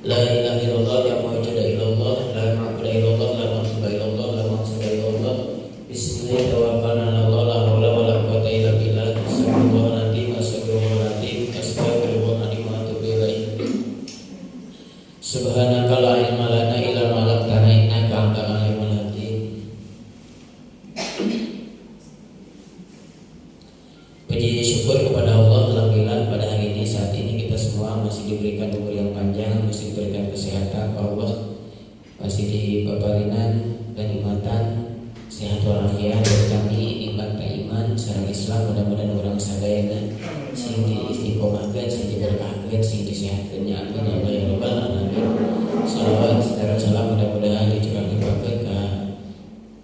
La ilaha illallah, la maujuda illallah, la ma'budu illallah, la maghluba illallah, la maqsuda illallah. Bismillah tawakkalna 'ala Allah, la haula wala quwwata illa billah. Subhanalladzi wa subhanalladzi astaghfirullahaladzim wa atubu ilaih. Subhanaka la ilma lana illa ma 'allamtana innaka antal alimul hakim. Puji syukur kepada Allah, alhamdulillah pada hari ini, saat ini kita semua masih diberikan umur yang panjang, masih diberikan kesehatan Allah, masih diberikan kenikmatan sehat walafiat dari kami nikmat iman sareng Islam. Mudah-mudahan orang sadayana sing diistiqomahkeun, sing diberkahkeun, sing disehatkeun nya amin ya Allah ya rabbal alamin. Shalawat dan salam mudah-mudahan dicurahkeun ka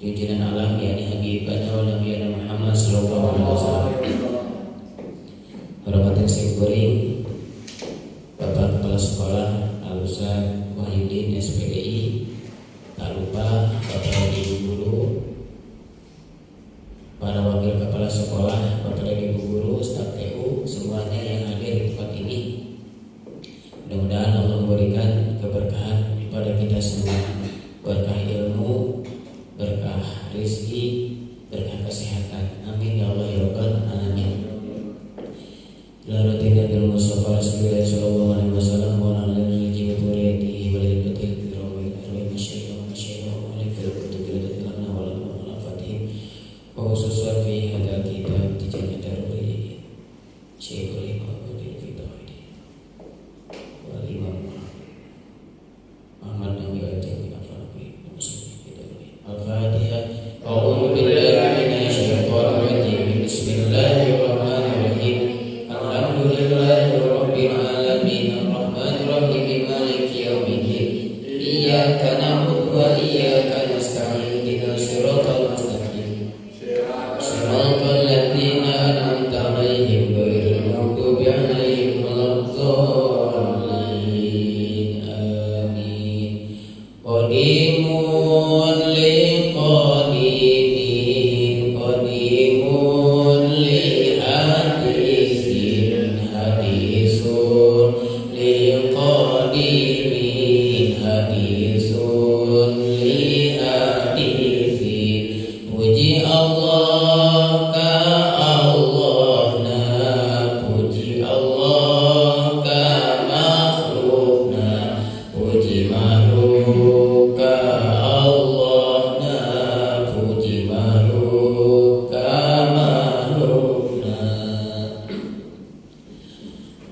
junjungan alam yakni habibana wa nabiyana Muhammad sallallahu alaihi wasallam. Hormatan sing kuring Bapak Kepala Sekolah Al-Ustaz Wahyudin SPDI, tak lupa Bapak Ibu Guru, para wakil kepala sekolah, Bapak dan Ibu Guru, staf TU, semuanya yang hadir di tempat ini. Mudah-mudahan Allah memberikan keberkahan kepada kita semua, berkah ilmu, berkah rezeki, berkah kesehatan. Amin ya Allah ya rabbal alamin. La ilaha illallah Mustafa Rasulullah sallallahu alaihi wasallam wa ala alihi wa sahbihi wa alihi wa sahbihi wa khususan fi hadal kitab dijadikan daruri Syekh Ibrahim wal Imam Ahmad Nawawi al-Jami al-Farabi Al-Fatihah. A'udzu billahi minasy syaithanir rajim. Bismillahirrahmanirrahim. Alhamdulillahi rabbil alamin arrahmanir rahim maliki yaumiddin. Iyyaka na'budu wa iyyaka nasta'in ihdinas siratal mustaqim. Siratal ladzina an'amta 'alaihim ghairil maghdubi 'alaihim waladdallin. Amin. Qadimun li qadimin, qadimun li hadisin, hadisun li qadimin, hadisun li hadisin. Puji Allah ka Allahna, puji Allah ka makhlukna, puji makhluk ka Allahna, puji makhluk ka makhlukna.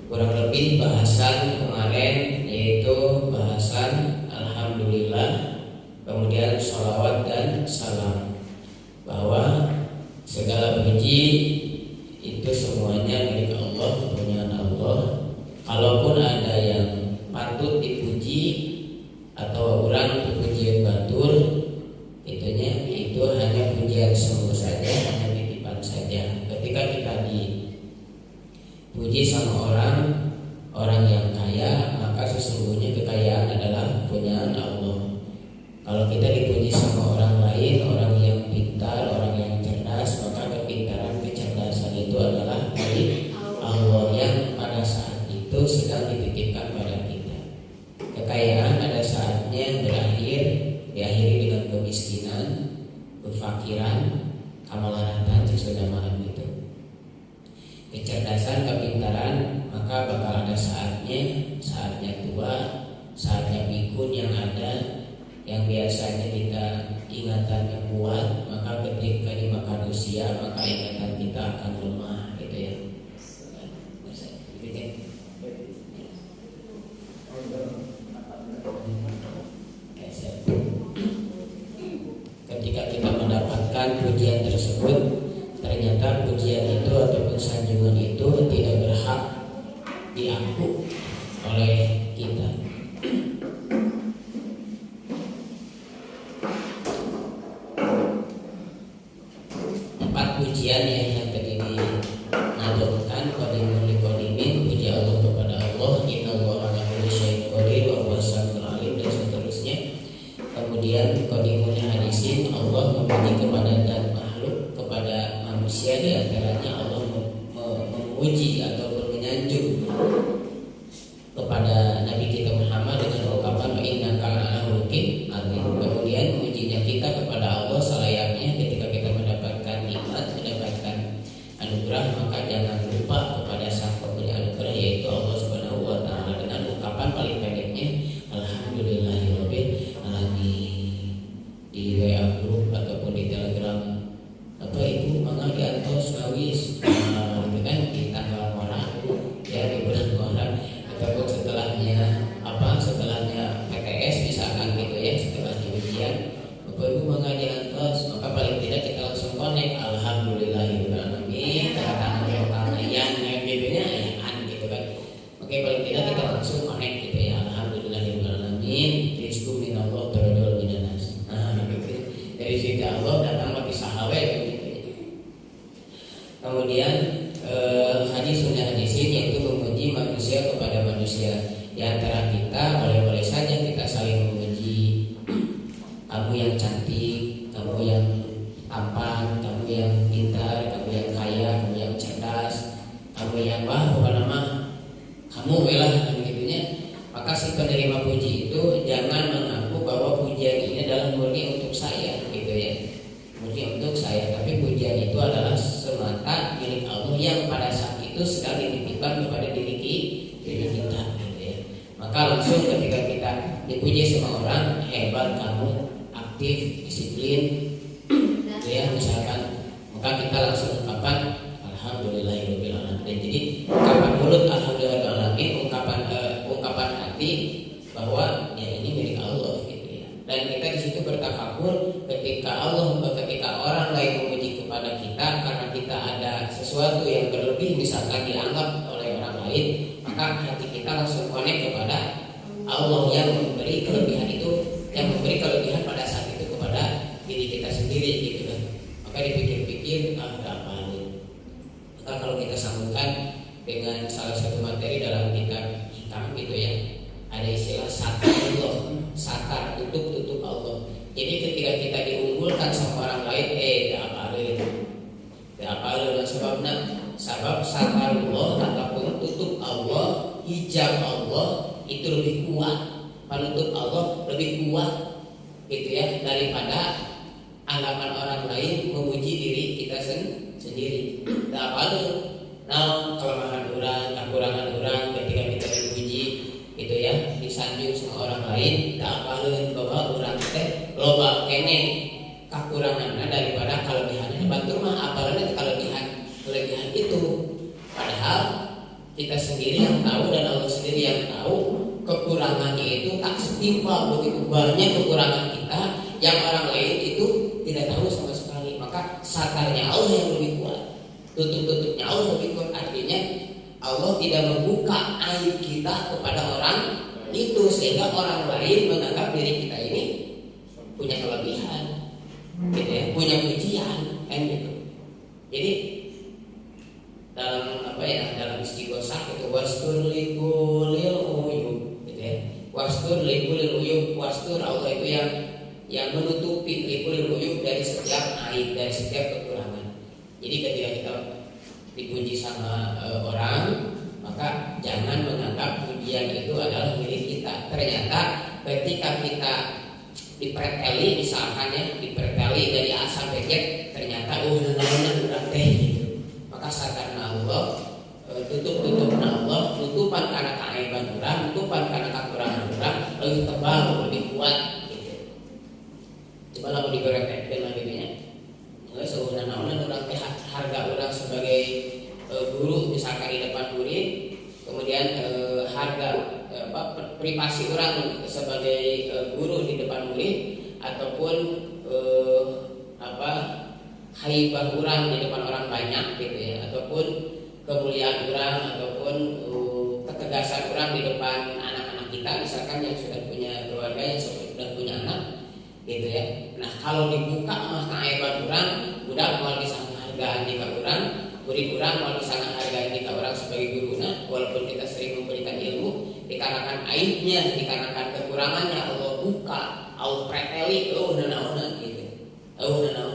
Kurang lebih bahasan kemarin yaitu bahasan alhamdulillah, kemudian sholawat dan salam, bahwa segala puji itu semuanya milik Allah, kepunyaan Allah. Kalaupun ada yang patut dipuji atau orang pujian batur, itu hanya pujian semu saja, hanya titipan saja. Ketika kita dipuji sama orang yang kaya, maka sesungguhnya kekayaan adalah kepunyaan Allah. Kalau kita dipuji sama orang lain, orang yang pintar, orang yang cerdas, maka kepintaran, kecerdasan itu adalah milik Allah yang pada saat itu sedang dititipkan pada kita. Kekayaan pada saatnya berakhir, diakhiri dengan kemiskinan, kefakiran, kemalaratan, sesudah malam itu. Kecerdasan, kepintaran, maka bakal ada saatnya tua, saatnya pikun yang ada, yang biasanya kita ingatannya kuat, maka ketika dimakan usia, maka ingatan kita akan lemah, gitu ya. Ketika kita mendapatkan pujian tersebut, ternyata pujian itu ataupun sanjungan itu tidak berhak diaku oleh kita. Pujian yang tadi dinadongkan qadimun li qadimin, puji Allah kepada Allah, innallaha ala kulli syai'in qadir wa huwas samiul alim, dan seterusnya. Kemudian qadimunnya hadisin, Allah memuji kepada dan makhluk, kepada manusia di antaranya Allah memuji ataupun menyanjung kepada Nabi kita maka si penerima puji itu jangan mengaku bahwa pujian ini adalah murni untuk saya, gitu ya, murni untuk saya, tapi pujian itu adalah semata milik Allah yang pada saat itu sedang dititipkan kepada diri kita, gitu ya. Maka langsung ketika kita dipuji sama orang, hebat kamu, aktif, disiplin, gitu ya, misalkan, maka kita langsung ungkapan alhamdulillahirabbil alamin. Jadi ungkapan mulut alhamdulillahirabbil alamin, ungkapan hati bahwa ya ini milik Allah, gitu ya. Dan kita di situ bertafakur ketika orang lain memuji kepada kita karena kita ada sesuatu yang berlebih, misalkan dianggap oleh orang lain, maka hati kita langsung connect kepada Allah yang memberi kelebihan itu, yang memberi kelebihan pada saat itu kepada diri kita sendiri, gitu kan. Maka dipikir-pikir ada apa ini. Maka kalau kita sambungkan dengan salah satu materi dalam kitab hitam, gitu ya, ada istilah satarullah, satar, tutup Allah. Jadi ketika kita diunggulkan sama orang lain, tidak apa sebab satarullah ataupun tutup Allah, hijab Allah itu lebih kuat, penutup Allah lebih kuat, gitu ya, daripada anggapan orang lain memuji diri kita sendiri. Tidak apa kelemahan orang, kekurangan orang ketika kita dipuji, gitu ya, disanjung sama orang lain, tak apalun bahwa orang teh loba kene kekurangannya daripada kelebihannya. Bantu mah apalagi kelebihan itu, padahal kita sendiri yang tahu dan Allah sendiri yang tahu kekurangannya itu tak setimpal, begitu banyak kekurangan kita yang orang lain itu tidak tahu sama sekali. Maka satarnya Allah yang lebih kuat, tutupnya Allah lebih kuat. Artinya Allah tidak membuka aib kita kepada orang itu, sehingga orang lain menganggap diri kita ini punya kelebihan, gitu ya, punya pujian, kan gitu. Jadi dalam istighosah itu wastur likulil uyub, gitu ya, wastur likulil uyub, wastur Allah itu yang menutupi likulil uyub dari setiap aib, dari setiap kekurangan. Jadi ketika kita dipuji sama orang, maka jangan menganggap pujian itu adalah milik kita. Ternyata ketika kita dipreteli, misalkan ya, dipreteli dari A sampai Z, ternyata udah teh gitu. Maka satarna Allah, tutupna Allah, tutupan karena keaiban orang, tutupan karena kekurangan orang lebih tebal, lebih kuat, gitu. Coba lalu diperhatikan lagi nya. Sebenarnya orang teh harga orang sebagai guru, misalkan di depan murid, kemudian harga privasi orang sebagai guru di depan murid, ataupun haibah orang di depan orang banyak, gitu ya, ataupun kemuliaan orang, ataupun ketegasan orang di depan anak-anak kita, misalkan yang sudah punya keluarga, yang sudah punya anak, gitu ya. Nah kalau dibuka mah keaiban orang, budak mau disangka hargaan di orang, murid orang mau disangka hargaan di orang sebagai guruna, walaupun kita sering memberikan ilmu, dikarenakan aibnya, dikarenakan kekurangannya Allah buka, Allah preteli, nana gitu, nana.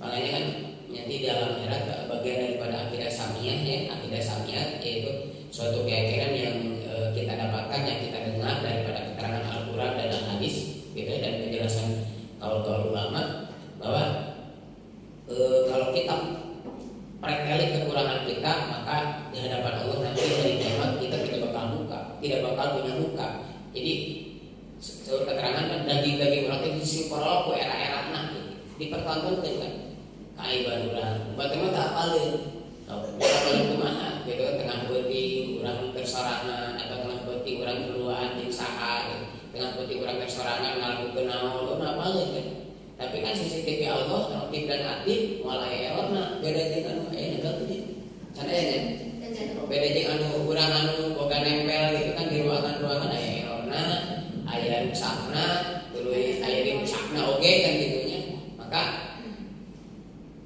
Makanya kan nanti dalam akhirat bagian daripada akidah samiyah, ya, akidah samiyah yaitu suatu keyakinan yang kita dapatkan, yang kita dengar daripada keterangan Al-Quran dan Al-Hadis, gitu, dan penjelasan kaul ulama bahwa kalau kita preteli kekurangan kita, maka di hadapan Allah nanti hari kiamat kita tidak bakal punya muka. Jadi seluruh keterangan kan daging orang itu disimpan ku era-era dipertontonkan kan keaiban urang. Bagaimana tak apalin? Apalin kumaha? Gitu tengah beuting urang tersorangan, atau tengah beuting urang keluar jeung saha, gitu. Tengah beuting urang tersorangan ngalakukeun naon, apalin kan. Tapi kan CCTV Allah aktif dan aktif mulai errorna beda jeung anu negara teh. Can aya nya? Beda jeung anu urang anu boga nempel gitu kan di ruangan-ruangan aya errorna, aya rusakna, tuluy aya rusakna oge kan gitunya. Maka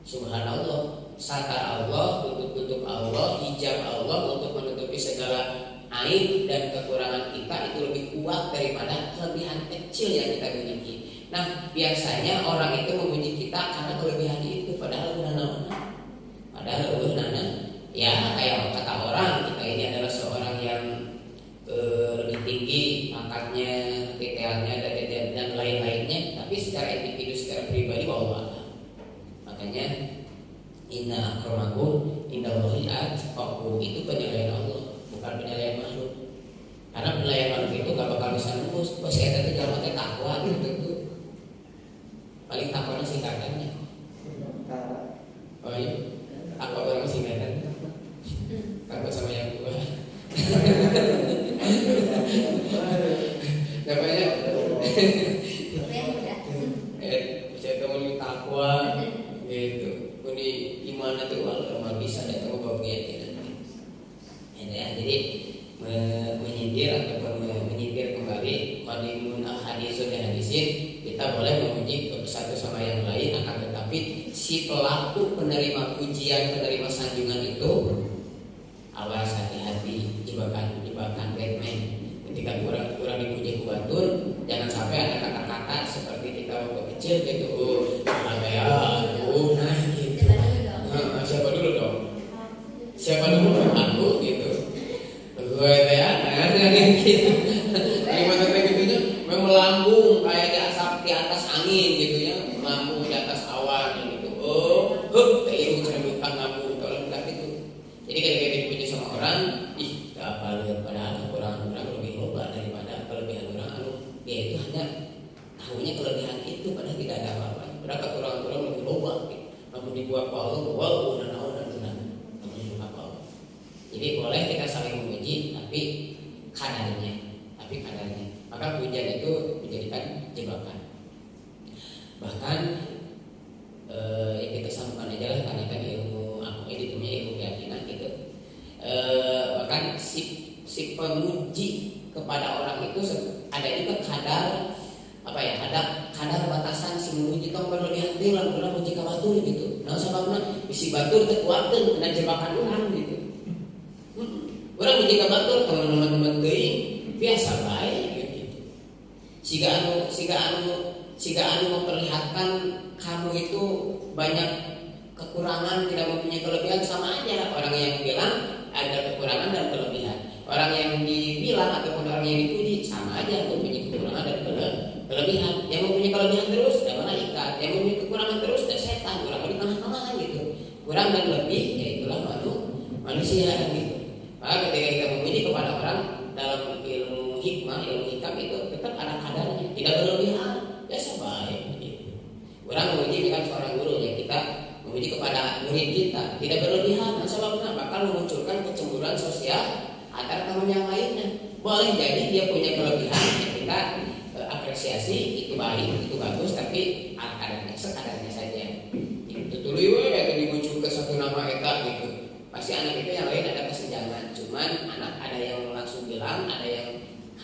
subhanallah, satar Allah, tutup Allah, hijab Allah untuk menutupi segala aib dan kekurangan kita itu lebih kuat daripada kelebihan kecil yang kita miliki. Nah, biasanya orang itu memuji kita karena kelebihan itu, padahal ya kayak kata orang kita ini adalah seorang yang lebih tinggi pangkatnya, titelnya dan lain-lainnya, tapi secara individu, secara pribadi wallah. Makanya inna akramakum indallahi atqakum, itu penilaian Allah, bukan penilaian makhluk. Karena penilaian makhluk itu gak bakal bisa nembus. Pas saya tadi jalan teh takwa gitu. Paling takwa singkatannya. Oh iya, takwa orang singkatan. Takut sama yang tua. Namanya bisa kamu takwa gitu. Ini iman itu kalau bisa datang ke bab keyakinan. Ya, jadi menyindir ataupun menyindir kembali qadimun ahadisun dan hadisin, kita boleh memuji satu sama yang lain, akan tetapi si pelaku penerima pujian, penerima sanjungan itu awas, hati-hati, jebakan Batman. Ketika kurang dipuji kubatur, jangan sampai ada kata-kata seperti kita waktu kecil gitu. Nah gitu. Siapa dulu dong? Siapa dulu? Aku gitu. Gue gitu. Gimana kayak gitunya? Memang melambung kayak di atas angin gitu ya, melambung di atas awan gitu. Kayak cerdukan lambung kalau enggak gitu. Jadi ketika dipuji sama orang, apa lihat padahal orang lebih loba daripada kelebihan orang. Dia itu hanya tahunya kelebihan itu, padahal tidak ada apa-apa. Padahal orang lebih loba gitu. Namun dibuat Allah, dan namun apa. Jadi boleh kita saling memuji, tapi kadarnya. Maka pujian itu menjadikan jebakan. Bahkan yang kita sambungkan aja lah, karena kan ilmu ini punya ilmu keyakinan gitu. Bahkan si pemuji kepada orang itu ada juga ada kadar batasan si memuji tong berlebihan teh lamun urang muji ka batur gitu. Nah sababna bisi batur teh kuatkeun kena jebakan urang gitu. Urang muji ka batur teman-teman teuing biasa bae gitu. Siga anu memperlihatkan kamu itu banyak kekurangan, tidak mempunyai kelebihan, sama aja. Orang yang bilang ada kekurangan dan kelebihan, orang yang dibilang ataupun orang yang dipuji sama aja mempunyai kekurangan dan kelebihan. Yang mempunyai kelebihan terus dan malaikat, yang mempunyai kekurangan terus dan setan. Kurang di tengah-tengah gitu, kurang dan lebih, ya itulah manusia gitu. Maka ketika kita memuji kepada orang dalam ilmu hikmah, ilmu hikam itu tetap ada kadarnya, tidak berlebihan, biasa baik gitu. Orang memuji dengan seorang guru, ya kita memuji kepada murid kita tidak berlebihan, sebabnya bakal memunculkan kecemburuan sosial antar teman yang lainnya. Boleh jadi dia punya kelebihan, ya kita apresiasi, itu baik, itu bagus, tapi sekadarnya saja. Itu dulu ya, itu dimunculkan satu nama eta gitu. Pasti anak itu yang lain ada kesenjangan. Cuman anak ada yang langsung bilang, ada yang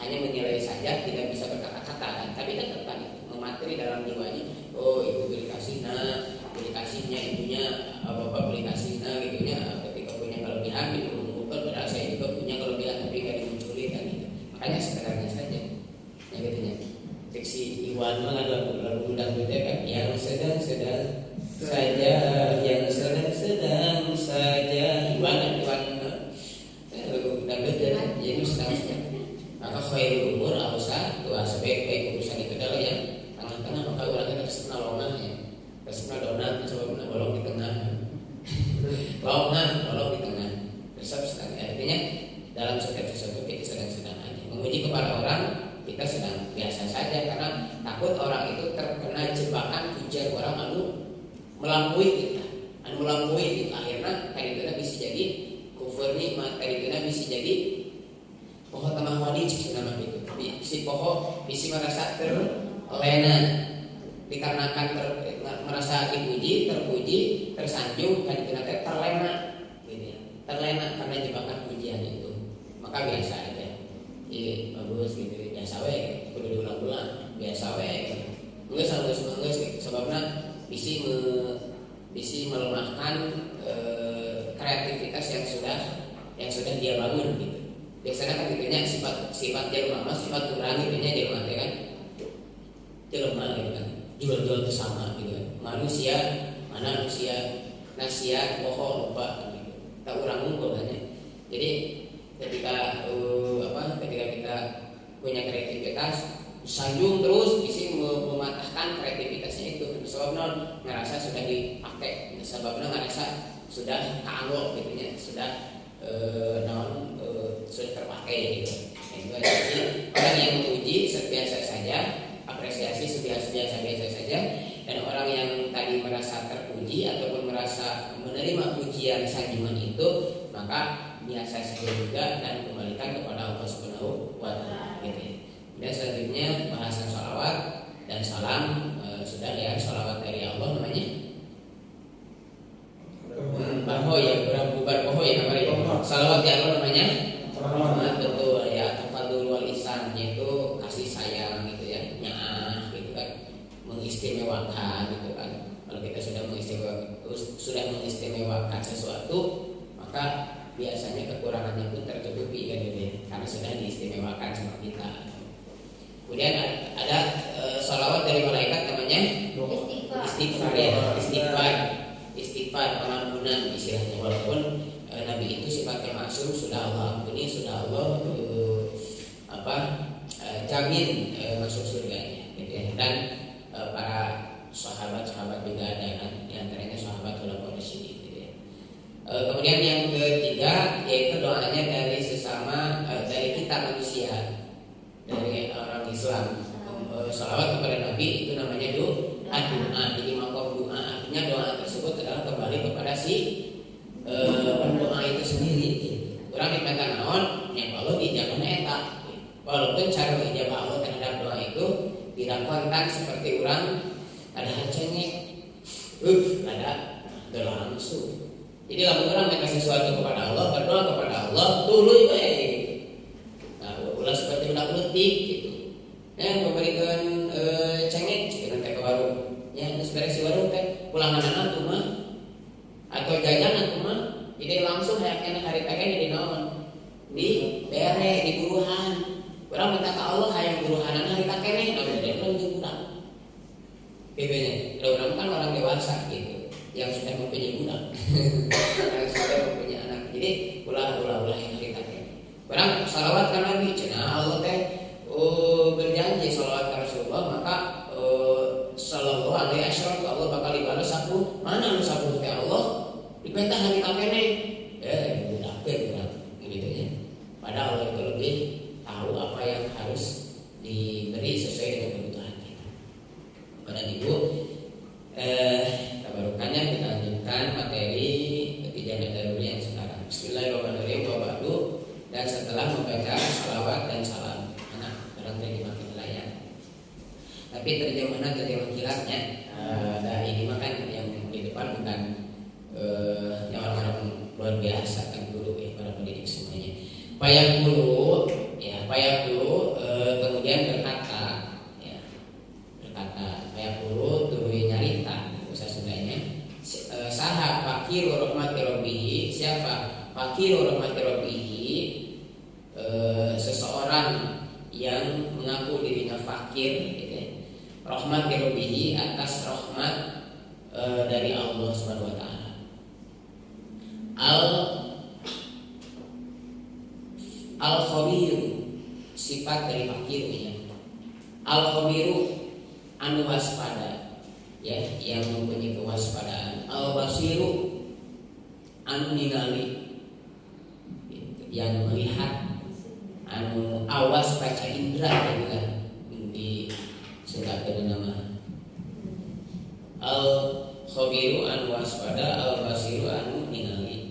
hanya menilai saja, tidak bisa berkata-kata kan. Tapi tetap kan memateri dalam jiwanya. Oh ibu beri kasihnya ibunya, bapak beri kasihnya gitunya. Ketika punya kelebihan itu mengumpulkan, padahal saya juga punya kelebihan tapi gak dimunculin kan gitu. Makanya sekedarnya saja. Ya gitunya. Fiksi Iwan mah lagu dangdutnya kan, yang sedang-sedang saja, yang sedang-sedang saja. Iwan dangdut ya, jadi sedang-sedang. Maka khairul umur ausa, tua sebaik-baik urusan itu adalah yang tengah-tengah. Maka orangnya tersenal longah ya, tersenal donat, coba benar bolong di tengah. Bolong di tengah. Bersab-sedang. Artinya dalam setiap sesuatu kita sedang-sedang aja. Memuji kepada orang kita sedang biasa saja, karena takut orang itu terkena jebakan pujian orang melampaui kita, akhirnya tadi itu bisa jadi kufur nikmat, tadi itu bisa jadi pohon tengah wadi nama gitu. Si pohon bisa merasa terlena dikarenakan merasa dipuji, terpuji, tersanjung, tadi itu nanti terlena gitu ya. Terlena karena jebakan pujian itu, maka biasa aja. Iya bagus gitu, biasa we, kudu diulang-ulang, biasa we. Enggak gitu. Sebabnya bisi melemahkan kreativitas yang sudah dia bangun gitu. Biasanya kan gitunya sifat jelema, sifat kurang gitunya jelema kan. Jelema gitu kan. Jual-jual itu sama gitu kan. Manusia nasia bohong lupa gitu. Tak urang unggul hanya. Jadi ketika kita punya kreativitas, sanjung terus isi mematahkan kreativitasnya itu. Sebabnya ngerasa sudah dipakai, sebabnya ngerasa sudah keanggok gitu ya, sudah sudah terpakai gitu. Itu jadi orang yang memuji biasa saja, apresiasi biasa saja, dan orang yang tadi merasa terpuji ataupun merasa menerima pujian sanjungan itu, maka biasa saja juga dan kembalikan kepada Allah Subhanahu wa taala gitu. Dan selanjutnya bahasan sholawat dan salam, sudah ya, sholawat dari Allah namanya Baho ya, bubar Baho ya namanya. Sholawat dari Allah namanya Rahmat, betul ya, tafadul wal ihsan, yaitu kasih sayang gitu ya, nyaah gitu kan, mengistimewakan gitu kan. Kalau kita sudah mengistimewakan sesuatu, maka biasanya kekurangannya pun tertutupi kan gitu ya, karena sudah diistimewakan sama kita. Kemudian ada sholawat dari malaikat namanya istighfar ya, istighfar pengampunan istilahnya. Walaupun Nabi itu sifatnya maksum, sudah Allah ampuni, sudah Allah jamin masuk surganya gitu ya. Dan para sahabat-sahabat juga ada kan, diantaranya sahabat Khulafaur Rasyidin gitu ya. Kemudian yang ketiga yaitu doanya dari sesama dari kita manusia, dari orang Islam. Sholawat kepada Nabi itu namanya doa. Jadi makom doa, artinya doa tersebut adalah kembali kepada si pendoa itu sendiri. Orang diminta naon, yang Allah dijabahnya eta. Walaupun cara ijabah Allah terhadap doa itu tidak kontan seperti orang ada hacanya, ada doa langsung. Jadi kalau orang minta sesuatu kepada Allah, berdoa kepada Allah, tuluy bae gitu. Nah, ulah seperti budak leutik gitu. Memberikan cengit kita teh ke warung. Ya, geus beres di warung teh, pulangan tuh mah atau jajan tuh mah, jadi langsung hayakna hari teh jadi naon? Di bere, di buruhan. Orang minta ke Allah hayang buruhanan hari teh keneh, ada dia jeung budak. Bebenya, orang kan orang dewasa gitu, yang sudah mempunyai budak, yang sudah mempunyai anak. Jadi ulah yang hari teh. Orang salawat ka Nabi, cenah Allah teh berjanji salawat ka Rasulullah, maka sallallahu alaihi wasallam Allah bakal dibalas aku. Mana anu 10 teh Allah? Dipentah hari teh keneh. Budak gitu ya. Padahal Allah itu lebih tahu apa yang harus diberi sesuai dengan kebutuhan kita. Pada Ibu, tabarukannya kita lanjutkan materi ketiga daruri yang sekarang. Bismillahirrahmanirrahim. Wabadu, dan setelah membaca salawat dan salam, barang terjemahan layar. Tapi terjemahan kilatnya, ini makan yang di depan bukan yang orang-orang luar biasa kan guru ya, para pendidik semuanya. Payakulu, kemudian berkata, payakulu turui nyarita, bahasa Sundanya. Saha fakiru rahmati rabbihi, siapa fakiru rahmati rabbihi, seseorang yang mengaku dirinya fakir, gitu ya. Rahmati rabbihi, atas rahmat dari Allah Subhanahu wa taala. Al-khabiru, sifat dari fakir ya. Al-khabiru, anu waspada ya, yang mempunyai kewaspadaan. Al-basiru, anu ningali, yang melihat, anu awas baca indra juga di sedapkan nama. Al-khabiru, anu waspada, al-basiru, anu ningali.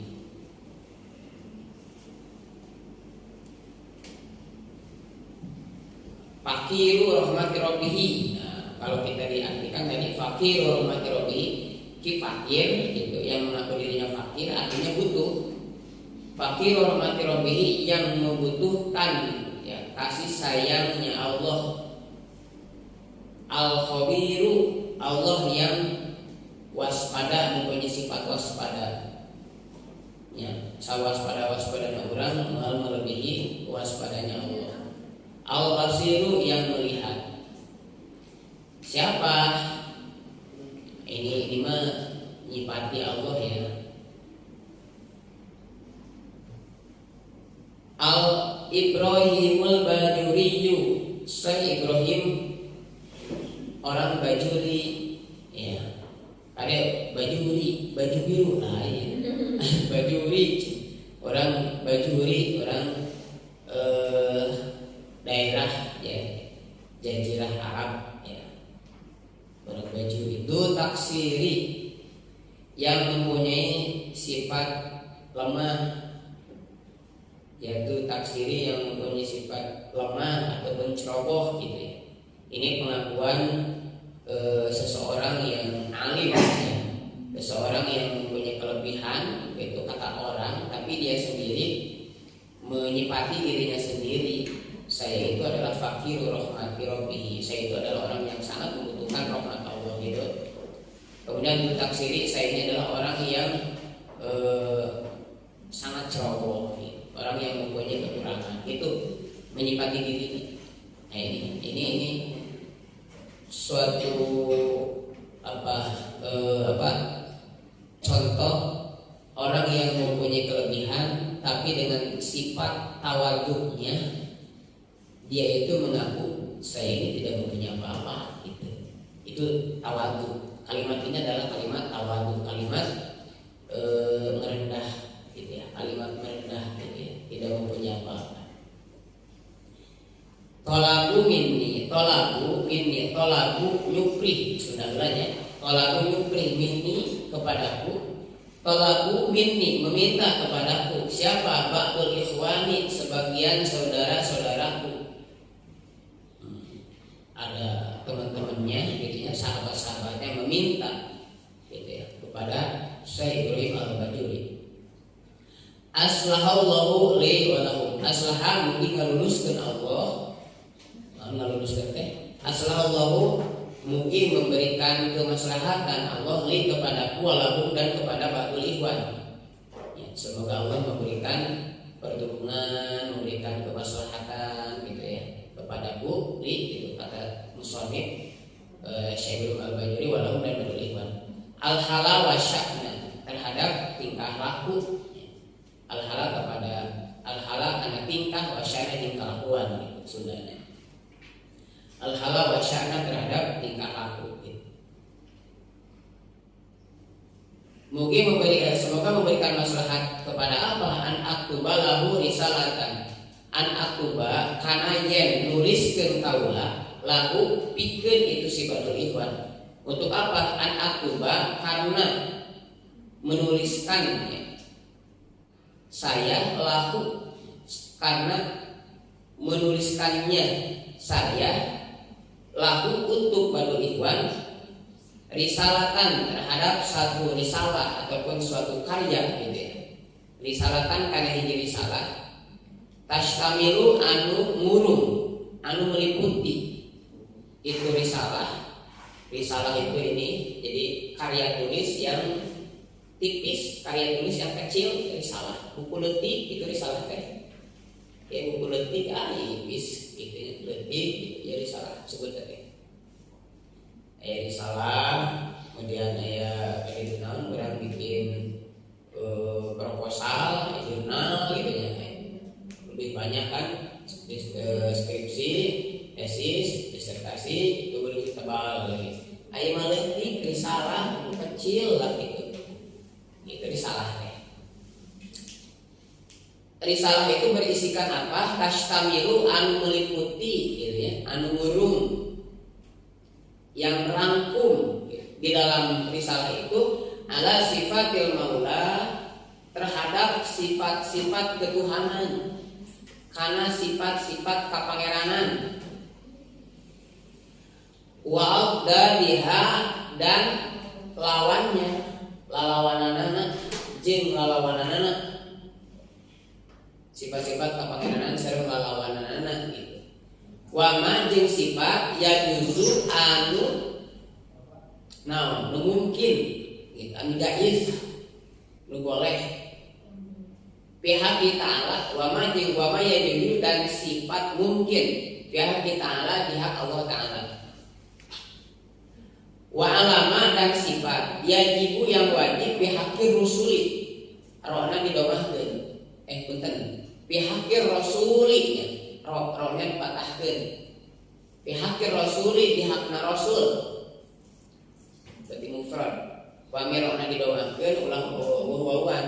Fakiru rahmati rabbihi. Nah, kalau kita diartikan tadi fakiru rahmati rabbihi, ki fakir gitu, yang mengaku dirinya fakir artinya butuh. Fakiru rahmati rabbihi, yang membutuhkan ya kasih sayangnya Allah. Al-khabiru, Allah yang waspada, mempunyai sifat waspada. Ya, sawaspada orang melebihi waspadanya Allah. Al-basiru, yang melihat. Siapa? Ini mah nyipati Allah ya. Al-Ibrahimul Bajuriyu, Syekh Ibrahim orang Bajuri, ya. Ada Bajuri, baju biru lah ya. Bajuri, orang Bajuri, orang daerah ya Jazirah Arab ya. Orang Bajuri itu taksiri yang mempunyai sifat lemah, yaitu taksiri yang mempunyai sifat lemah ataupun ceroboh gitu ya. Ini pengakuan seseorang yang alim ya. Seseorang yang mempunyai kelebihan, itu kata orang, tapi dia sendiri menyifati dirinya sendiri. Saya itu adalah fakiru rahmati rabbihi. Saya itu adalah orang yang sangat membutuhkan rahmat Allah gitu. Kemudian untuk taksiri, saya ini adalah orang yang sangat ceroboh, orang yang mempunyai kekurangan. Itu menyifati dirinya. Nah, ini suatu contoh orang yang mempunyai kelebihan tapi dengan sifat tawaduknya dia itu mengaku saya ini tidak mempunyai apa-apa gitu. Itu tawaduk. Kalimat ini adalah kalimat tawaduk, kalimat merendah gitu ya, kalimat merendah gitu ya, tidak mempunyai apa-apa. Tolabu minni, tolabu nyuprih, sudah belanja. Tolabu nyuprih minni kepadaku, tolabu minni meminta kepadaku. Siapa? Ba'dul ikhwani, sebagian saudara-saudaraku. Ada teman-temannya, gitu ya, sahabat-sahabatnya meminta, gitu ya, kepada Syekh Ibrahim Al-Bajuri. Aslahallahu li wa lahum. Aslaha mungkin ngaluluskeun Allah. Ngaluluskeun teh. Aslahallahu mungkin memberikan kemaslahatan Allah li kepadaku wa lahum dan kepada ba'dul ikhwan. Ya, semoga Allah memberikan pertolongan, memberikan kemaslahatan gitu ya kepadaku li gitu kata musannif Syekh Al-Bajuri wa lahum dan ba'dul ikhwan. Al-halal wa sya'na terhadap tingkah laku. Al-halal kepada al-halal karena tingkah wa sya'na tingkah lakuan gitu sundanya. Al-halal wa sya'na terhadap tingkah laku gitu. Mungkin semoga memberikan maslahat kepada apa? An aktuba lahu risalatan. An aktuba kana yen nuliskeun kaula lahu pikeun itu si ba'dul ikhwan. Untuk apa? An aktuba karena menuliskan saya lahu karena menuliskannya saya lahu untuk ba'dul ikhwan risalatan terhadap satu risalah ataupun suatu karya gitu ya. Risalatan karena hiji risalah tashtamilu anu ngurung anu meliputi itu risalah itu ini jadi karya tulis yang tipis, karya tulis yang kecil risalah. Buku letik itu risalah teh. Ya buku letik tipis gitu letik ya risalah sebut teh. Risalah kemudian itu orang bikin proposal, jurnal gitu ya. Lebih banyak kan skripsi, tesis, disertasi itu lebih tebal lagi. Ayo maletik risalah kecil lah gitu. Itu risalah teh. Risalah itu berisikan apa? Tashtamilu anu meliputi gitu ya, anu ngurung yang rangkum gitu. Di dalam risalah itu ala sifatil maula terhadap sifat-sifat ketuhanan. Karena sifat-sifat kapangeranan wa daliha dan lawannya lalawananana jeung lalawananana sifat-sifat kapangeranan sareng lalawananana gitu. Wa ma jeung sifat ya juzu anu naon nu mungkin gitu anu jaiz nu boleh pihak kita Allah wa ma ya juzu dan sifat mungkin pihak kita Allah di hak Allah Ta'ala. Wa alama dan sifat yajibu yang wajib pihakir rusuli rohna didomahkeun punten pihakir rasulinya rohnya dipatahkeun Bihaqir rasuli dihakna rasul berarti mufrad. Wa mirona didoakeun ulang wawan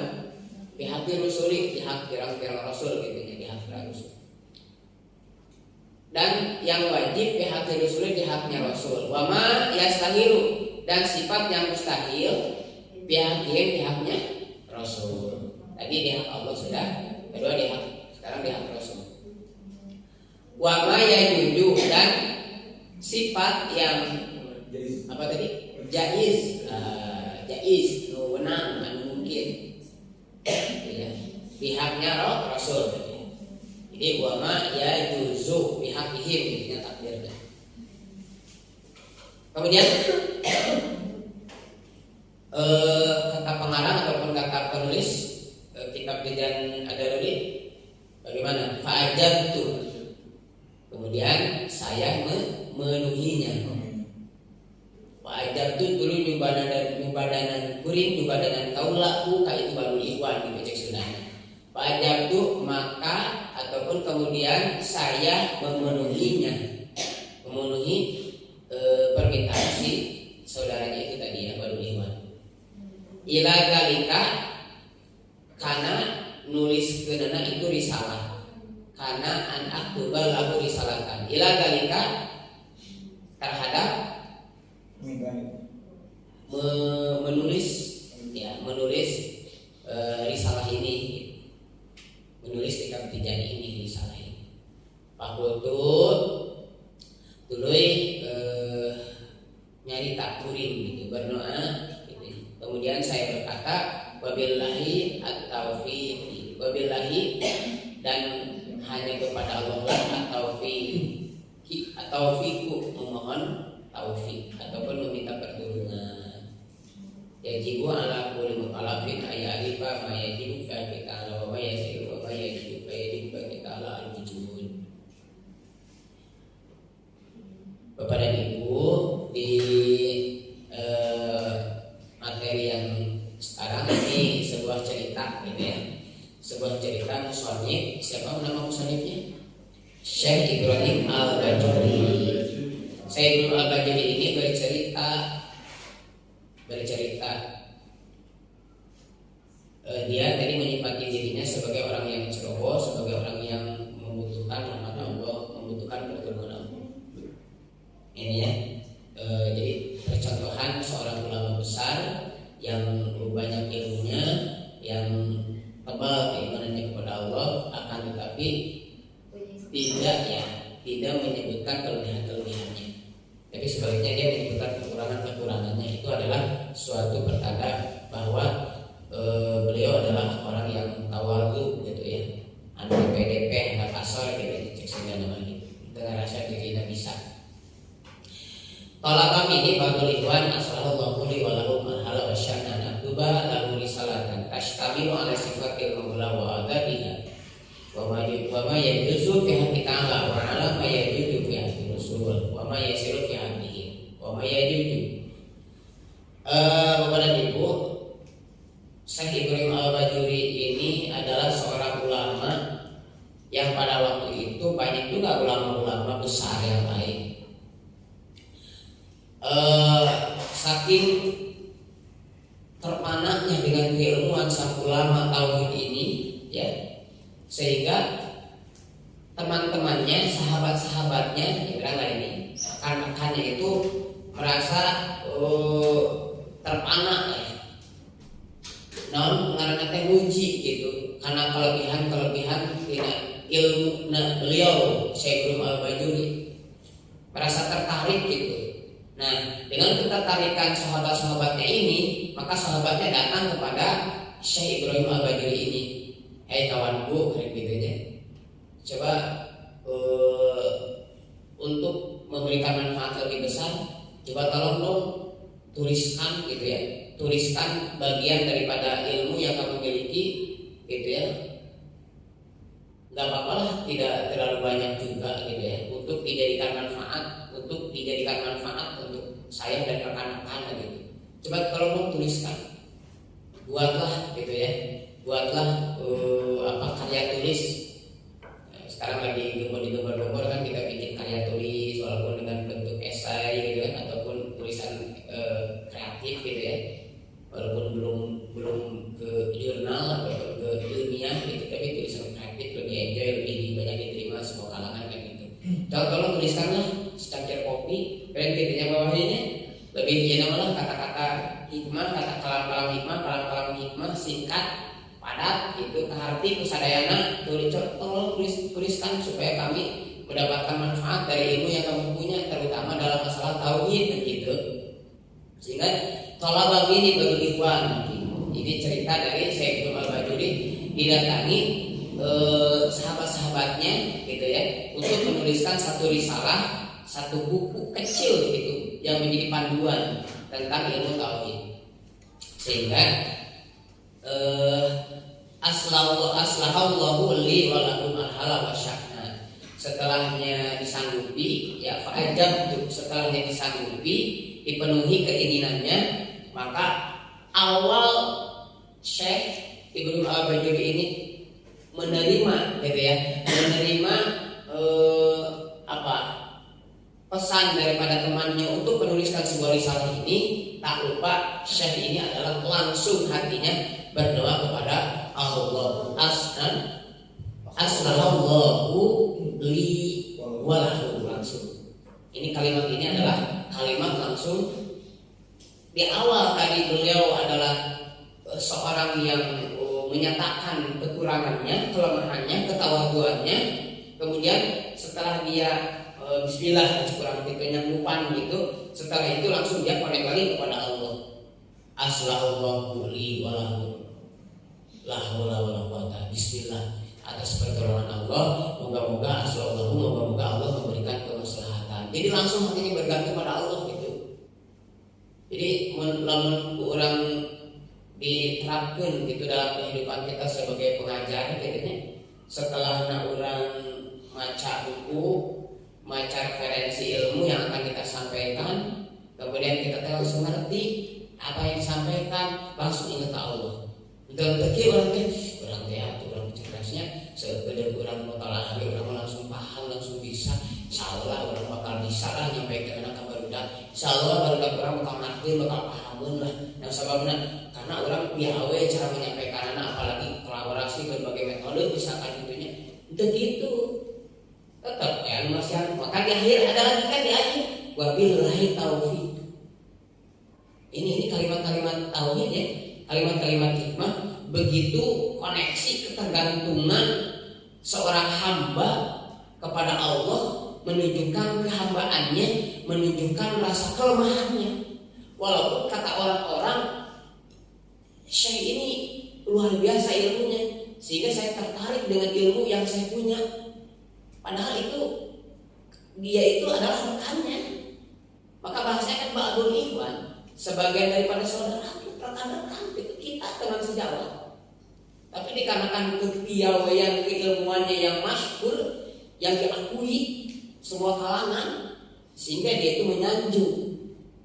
bihaqir rasuli dihak pirang-pirang rasul gitu nya dihakna rasul. Dan yang wajib bihaqir rasuli dihaknya rasul. Wa ma yastahilu dan sifat yang mustahil pihaknya rasul. Tadi dihak Allah sudah, kedua dihak, sekarang dihak rasul. Wa ma yajuju dan sifat yang apa tadi? Jaiz, jaiz, wenang, mungkin. Ya. Pihaknya rasul. Jadi wa ma yajuzu bihaqihim ini takdirnya. Kemudian kata pengarang ataupun kata penulis kitab Bidan Ad-Daruri bagaimana? Fa'ajabtu. Kemudian saya memenuhinya. Fa'ajabtu dulu nyubadanan kuring nyubadanan kaulahu ka itu baru ikhwan gitu cek sunahnya. Fa'ajabtu maka ataupun kemudian saya memenuhinya. Memenuhi permintaan si saudaranya itu tadi ya baru ikhwan. Ila galika karena nulis kenana itu risalah. Karena an aktubal lahu risalatan ila galika terhadap menulis ya menulis risalah ini, menulis kitab Tijan ini risalah ini. Pakutut tuluy nyari takurin gitu berdoa gitu. Kemudian saya berkata wabillahi at-taufiq, wabillahi dan hanya kepada Allah lah at-taufiqu memohon taufik ataupun meminta pertolongan. Yajibu ala kulli mukallafin ayyarifa ma yajibu fa ta'ala wa ma yasiru wa ma yajibu fa yajibu fa ta'ala al-wujud. Bapak dan Ibu, di materi yang sekarang ini sebuah cerita gitu ya. Sebuah cerita musannif. Siapa nama musannifnya? Syekh Ibrahim Al-Bajuri. Syekh Ibrahim Al-Bajuri ini bercerita dia tadi menyifati dirinya sebagai orang yang ceroboh, sebagai orang yang membutuhkan rahmat Allah, membutuhkan pertolongan Allah. Ini ya. Jadi percontohan seorang ulama besar yang banyak ilmunya, yang tebal keimanannya kepada Allah, akan tetapi tidak menyebutkan kelebihan-kelebihannya, tapi sebaliknya dia menyebutkan kekurangan-kekurangannya. Itu adalah suatu pertanda bahwa beliau adalah orang yang tawadhu gitu ya, anu PDP, anak kasar gitu, cek sehingga namanya dengan rasa dirinya bisa. Kalau kami ini Badul Ikhwan As'alullahu li wa lahum al-hala wa sya'na naktuba lahu risalatan tashtamilu ala sifatil maula wa adabiha wa ma yajuzu fi haqqi ta'ala wa ala ma yajuzu fi haqqi rasul wa ma yasiru fi haqqihi wa ma yajuzu. Bapak dan Ibu, Syekh Ibrahim Al-Bajuri ini adalah seorang ulama yang pada waktu itu banyak juga ulama-ulama besar yang lain. Saking terpanaknya dengan keilmuan sang ulama tauhid ini ya, sehingga teman-temannya, sahabat-sahabatnya, ini rekan-rekannya itu merasa terpanak ya. Non karena teh uji gitu, karena kelebihan ilmu beliau Syekh Ibrahim Al-Bajuri merasa tertarik gitu. Nah, dengan ketertarikan sahabat-sahabatnya ini, maka sahabatnya datang kepada Syekh Ibrahim Al-Bajuri ini. Hei kawanku, kayak gitu ya. Coba untuk memberikan manfaat lebih besar, coba tolong dong tuliskan gitu ya. Tuliskan bagian daripada ilmu yang kamu miliki gitu ya. Gak apa-apa lah, tidak terlalu banyak juga gitu ya, untuk dijadikan manfaat untuk saya dan rekan-rekan gitu. Coba tolong tuliskan, buatlah gitu ya, buatlah karya tulis. Sekarang lagi gembar-gembar kan kita bikin karya tulis, walaupun lebih ya malah kata-kata hikmah, kata kalam-kalam hikmah singkat padat itu keharti kusadayana tuliskan supaya kami mendapatkan manfaat dari ilmu yang kamu punya, terutama dalam masalah tauhid begitu. Sehingga tolak ini bagi ikhwan, ini cerita dari Syekh Al-Bajuri didatangi sahabat-sahabatnya gitu ya untuk menuliskan satu risalah, satu buku kecil gitu yang menjadi panduan tentang ilmu tauhid. Sehingga aslahallahu li wa lakum al-hala wa sya'na. Setelahnya disanggupi ya fa'ajab tuh, setelahnya disanggupi dipenuhi keinginannya, maka awal Syekh Ibrahim Al-Bajuri ini menerima gitu ya, menerima pesan daripada temannya untuk menuliskan sebuah risalah ini. Tak lupa Syekh ini adalah langsung hatinya berdoa kepada Allah, aslallahu li walahu, langsung. Ini kalimat ini adalah kalimat langsung di awal tadi. Beliau adalah seorang yang menyatakan kekurangannya, kelemahannya, ketawaduannya. Kemudian setelah dia bismillah kurang kenyanggupan gitu, setelah itu langsung dia connect lagi kepada Allah. Aslallahu li walahu la haula wala quwata, bismillah, atas pertolongan Allah, moga-moga Allah memberikan kemaslahatan. Jadi langsung hatinya bergantung pada Allah gitu. Jadi lamun orang diterapkan gitu dalam kehidupan kita sebagai pengajar gitu nya, setelah orang maca buku, maca referensi ilmu yang akan kita sampaikan, kemudian kita langsung ngerti apa yang disampaikan, langsung ingat Allah. Dalam teki orang cerdasnya sekedar orang mau talak orang langsung paham, langsung bisa. Insyaallah orang bakal bisa lah nyampaikan anak barudak. Insyaallah barudak orang bakal ngerti, bakal pahamun lah. Yang sebabnya karena orang piawe cara menyampaikan anak, apalagi kolaborasi berbagai metode misalkan tentunya itu gitu. Tetap ya masih, maka di akhir ada lagi kan di akhir wabillahi taufiq. Ini kalimat-kalimat tauhid ya, kalimat-kalimat hikmah, begitu koneksi ketergantungan seorang hamba kepada Allah, menunjukkan kehambaannya, menunjukkan rasa kelemahannya. Walaupun kata orang-orang Syekh ini luar biasa ilmunya, sehingga saya tertarik dengan ilmu yang saya punya. Padahal itu dia itu adalah rekannya. Maka bahasanya kan ba'dul ikhwan, sebagian daripada saudara, rekan-rekan itu kita teman sejawat. Tapi dikarenakan kepiawaian keilmuannya yang masyhur, yang diakui semua kalangan, sehingga dia itu menyanjung.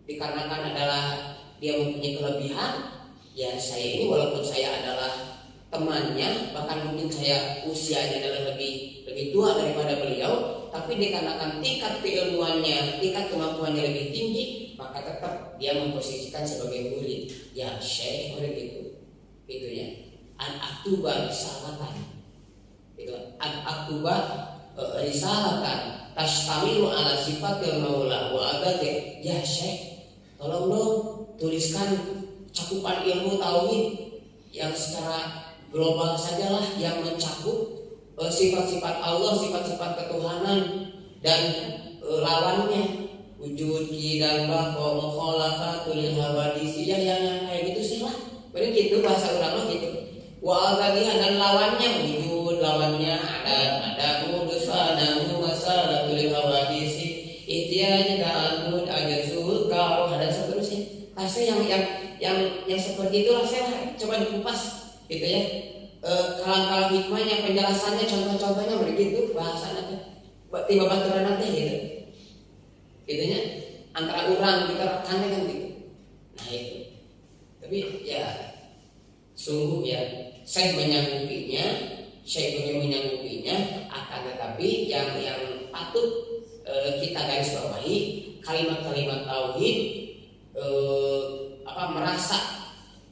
Dikarenakan adalah dia mempunyai kelebihan, ya saya ini walaupun saya adalah temannya, bahkan mungkin saya usianya adalah lebih tua daripada beliau, tapi dikarenakan tingkat keilmuannya, tingkat kemampuannya lebih tinggi, maka tetap dia memposisikan sebagai murid. Ya Syekh murid itu ya. An aktuba risalatan. Itu an aktuba risalatan tashtamilu ala sifatil maula wa adati. Ya Syekh, tolong dong tuliskan cakupan ilmu tauhid yang secara global sajalah, yang mencakup sifat-sifat Allah, sifat-sifat ketuhanan dan lawannya, wujud dan bahwa mukhalafatul hawadits, yang kayak gitu sih lah. Benar gitu bahasa ulama gitu. Wa al-ghadihan dan lawannya, wujud lawannya ada mudfana masalatul hawadits, ihtiyaj ta'allud ajazul karo dan seterusnya. Kasih yang seperti itulah saya coba dikupas gitu ya. Kalang-kalang hikmahnya, penjelasannya, contoh-contohnya begitu, bahasanya tiba baturan nanti gitu. Gitunya antara orang kita rekannya kan gitu. Nah itu. Tapi ya sungguh ya saya menyanggupinya, saya menyanggupinya, akan tetapi yang patut kita garis bawahi kalimat-kalimat tauhid, merasa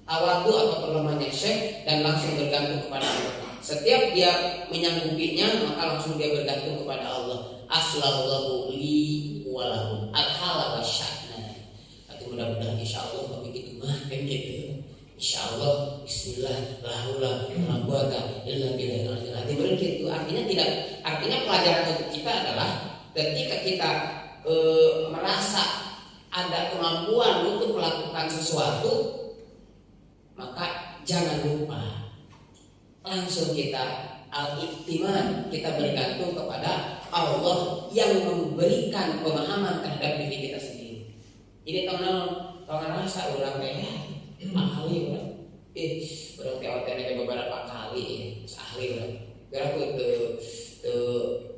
tawadu atau kelemahannya Syekh dan langsung bergantung kepada Allah. Setiap dia menyanggupinya, maka langsung dia bergantung kepada Allah. Aslallahu li walahu al-hala wa sya'na. Atau ada kemampuan untuk melakukan sesuatu, maka jangan lupa langsung kita al-iktiman, kita bergantung kepada Allah yang memberikan pemahaman terhadap diri kita sendiri. Jadi tong rasa urang teh ahli urang. Urang teh otena beberapa kali ya, ahli urang. Gerak ke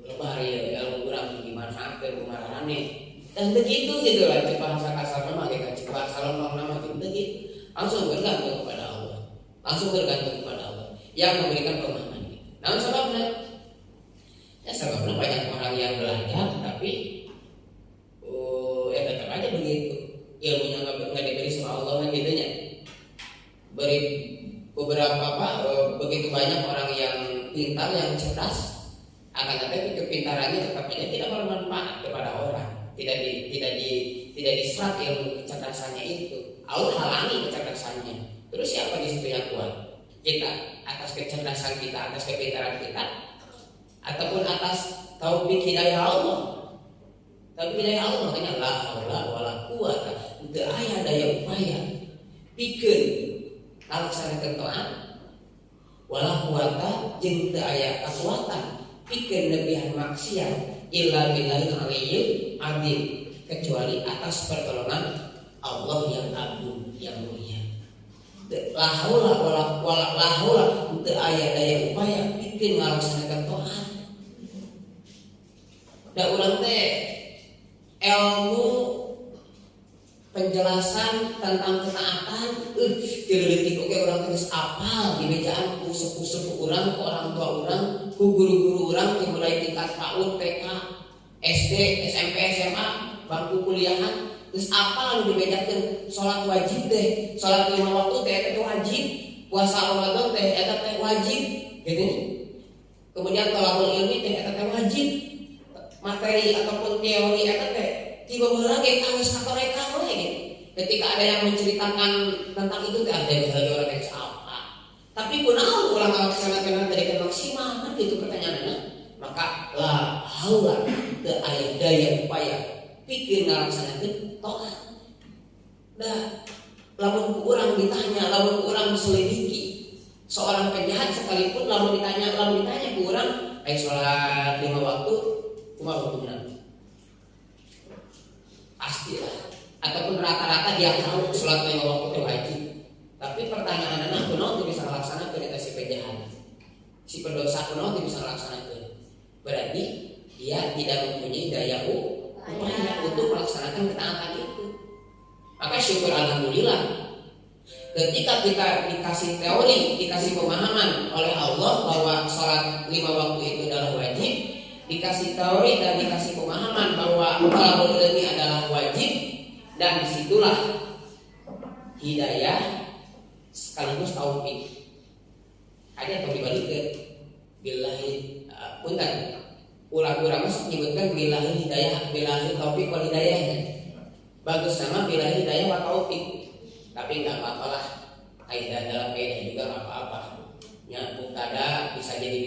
lebar ya urang dimanfaatkeun kumaha dan begitu gitu lah cek bahasa kasar nama kita cek bahasa lembang nama gitu langsung bergantung kepada Allah, langsung bergantung kepada Allah yang memberikan pemahaman. Nah sebabnya ya sebabnya banyak orang yang belajar tapi ya tetap aja begitu ilmunya nggak diberi sama Allah kan gitunya. Beri beberapa begitu banyak orang yang pintar yang cerdas, akan tetapi kepintarannya tetap aja tidak bermanfaat kepada orang. Tidak diserap ilmu kecerdasannya itu. Allah halangi kecerdasannya. Terus siapa di situ yang kuat? Kita atas kecerdasan kita, atas kepintaran kita, ataupun atas taufik hidayah Allah. Taufik hidayah Allah makanya la haula wala quwata, teu aya daya upaya pikeun ngalaksanakeun taat, wala quwata jeung teu aya kakuatan pikeun nebihan maksiat illa billahil aliyyil azim, kecuali atas pertolongan Allah yang agung yang mulia. La haula wala teu aya daya upaya pikeun ngalaksanakeun taat. Da urang teh ilmu penjelasan tentang ketaatan dileutik oge urang geus apal di mejaan ku sepuh-sepuh urang, ku orang tua urang, ku guru-guru urang dimulai tingkat PAUD, TK, SD, SMP, SMA, bangku kuliahan geus apal di mejakeun salat wajib teh, salat 5 waktu teh eta wajib, puasa Ramadan teh eta teh wajib, gitu. Kemudian thalabul ilmi teh eta teh wajib. Materi ataupun teori eta teh tiba heula ge geus katoreka we gitu. Ketika ada yang menceritakan tentang itu teh ada yang orang yang apa. Tapi kunaon ulah ngalaksanakeun tadi maksimal kan gitu pertanyaannya. Maka la haula teu aya daya upaya pikeun ngalaksanakeun taat. Da lamun ku urang ditanya, lamun ku urang diselidiki seorang penjahat sekalipun lamun ditanya ku urang aya salat 5 waktu kumaha hukumna? Pastilah. Ataupun rata-rata dia tahu sholat 5 waktu itu wajib. Tapi pertanyaannya kunaon teu bisa ngalaksanakeun eta si penjahat? Si pendosa kunaon teu bisa ngalaksanakeun? Berarti dia tidak mempunyai daya upaya untuk melaksanakan ketaatan itu. Maka syukur alhamdulillah. Ketika kita dikasih teori, dikasih pemahaman oleh Allah bahwa sholat 5 waktu itu adalah wajib, dikasih teori dan dikasih pemahaman bahwa thalabul ilmi adalah wajib, dan disitulah hidayah sekaligus taufik. Ada atau dibalikkan billahi punten ulang-ulang masuk menyebutkan billahi hidayah, billahi taufik wal hidayah. Bagus nama billahi hidayah wa taufik. Tapi enggak apa-apalah. Kaidah dalam kaidah juga enggak apa-apa. Ya, mubtada bisa jadi